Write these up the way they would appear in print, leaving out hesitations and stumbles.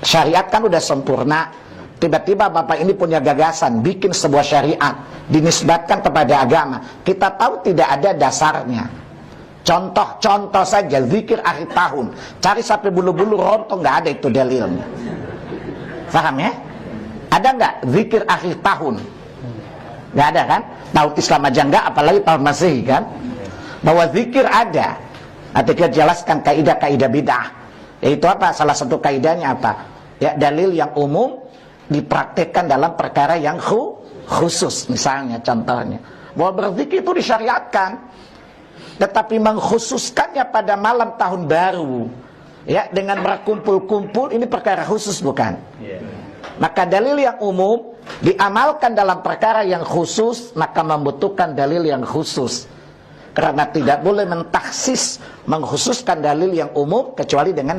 Syariat kan udah sempurna. Tiba-tiba Bapak ini punya gagasan bikin sebuah syariat dinisbatkan kepada agama. Kita tahu tidak ada dasarnya. Contoh saja zikir akhir tahun. Cari sampai bulu-bulu rontok, nggak ada itu dalilnya. Paham ya? Ada nggak zikir akhir tahun? Nggak ada kan? Tahun Islam aja nggak, apalagi tahun Masehi kan? Bahwa zikir ada. Nanti kita jelaskan kaidah-kaidah bid'ah. Yaitu apa? Salah satu kaidahnya apa? Ya, dalil yang umum dipraktekkan dalam perkara yang khusus. Misalnya contohnya, bahwa berzikir itu disyariatkan, tetapi mengkhususkannya pada malam tahun baru, ya, dengan berkumpul-kumpul, ini perkara khusus bukan? Maka dalil yang umum diamalkan dalam perkara yang khusus, maka membutuhkan dalil yang khusus. Karena tidak boleh mentaksis, mengkhususkan dalil yang umum kecuali dengan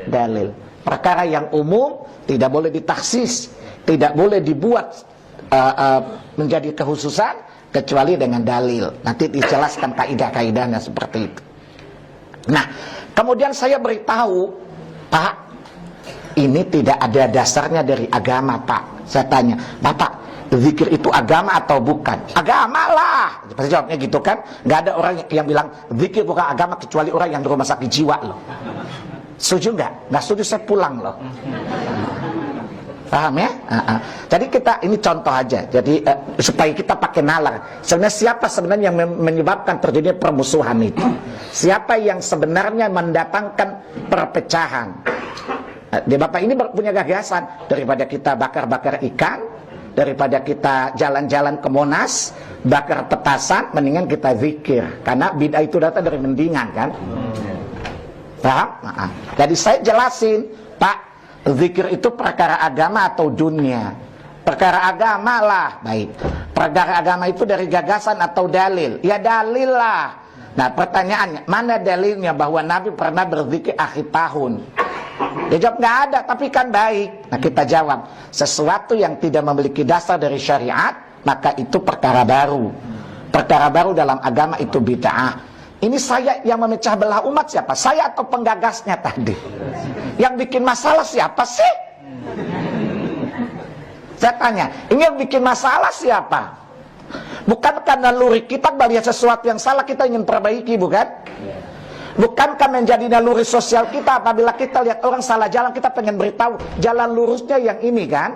dalil. Perkara yang umum tidak boleh ditaksis, tidak boleh dibuat menjadi kekhususan kecuali dengan dalil. Nanti dijelaskan kaidah-kaidahnya seperti itu. Nah, kemudian saya beritahu, Pak, ini tidak ada dasarnya dari agama, Pak. Saya tanya, Bapak, zikir itu agama atau bukan? Agama lah. Pasti jawabnya gitu kan. Nggak ada orang yang bilang zikir bukan agama kecuali orang yang di rumah sakit jiwa loh. Setuju nggak? Nggak setuju saya pulang loh. Paham ya? Jadi kita ini contoh aja. Jadi supaya kita pakai nalar. Sebenarnya siapa sebenarnya yang menyebabkan terjadinya permusuhan itu? Siapa yang sebenarnya mendatangkan perpecahan? Dia Bapak ini punya gagasan, daripada kita bakar-bakar ikan, daripada kita jalan-jalan ke Monas, bakar petasan, mendingan kita zikir. Karena bid'ah itu datang dari mendingan kan? Paham? Jadi saya jelasin, Pak, zikir itu perkara agama atau dunia? Perkara agama lah. Baik. Perkara agama itu dari gagasan atau dalil? Ya dalil lah. Nah pertanyaannya, mana dalilnya bahwa Nabi pernah berzikir akhir tahun? Dia jawab nggak ada, tapi kan baik. Nah kita jawab, sesuatu yang tidak memiliki dasar dari syariat, maka itu perkara baru. Perkara baru dalam agama itu bid'ah. Ini saya yang memecah belah umat siapa? Saya atau penggagasnya tadi? Yang bikin masalah siapa sih? Saya tanya, ini yang bikin masalah siapa? Bukankah naluri kita melihat sesuatu yang salah kita ingin perbaiki, bukan? Bukankah menjadi naluri sosial kita apabila kita lihat orang salah jalan, kita pengen beritahu jalan lurusnya yang ini kan?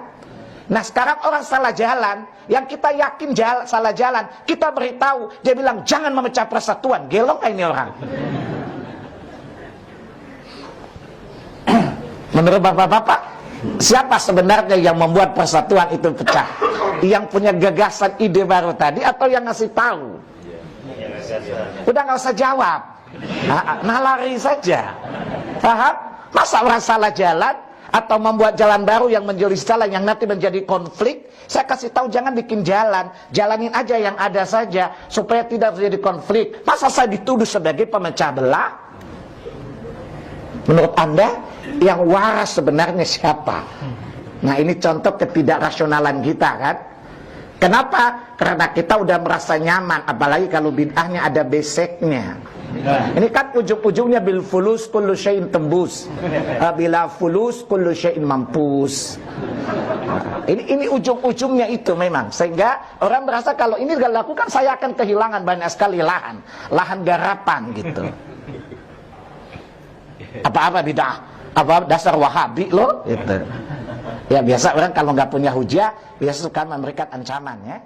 Nah sekarang orang salah jalan, yang kita yakin salah jalan, kita beritahu, dia bilang jangan memecah persatuan. Gelong ini orang. Menurut bapak-bapak, siapa sebenarnya yang membuat persatuan itu pecah? Yang punya gagasan ide baru tadi atau yang ngasih tahu? Udah nggak usah jawab. Nalari saja. Paham? Masa orang salah jalan atau membuat jalan baru yang menjadi jalan yang nanti menjadi konflik? Saya kasih tahu jangan bikin jalan, jalanin aja yang ada saja supaya tidak terjadi konflik. Masa saya dituduh sebagai pemecah belah? Menurut Anda yang waras sebenarnya siapa? Nah ini contoh ketidakrasionalan kita kan. Kenapa? Karena kita udah merasa nyaman, apalagi kalau bid'ahnya ada beseknya. Ini kan ujung-ujungnya bil fulus kullu syai'in tembus, bila fulus kullu syai'in mampus. Ini ujung-ujungnya itu memang, sehingga orang merasa kalau ini dilakukan saya akan kehilangan banyak sekali lahan garapan gitu. Apa-apa bid'ah, apa dasar Wahabi loh gitu. Ya biasa orang kalau nggak punya hujah biasa suka memberikan ancaman ya.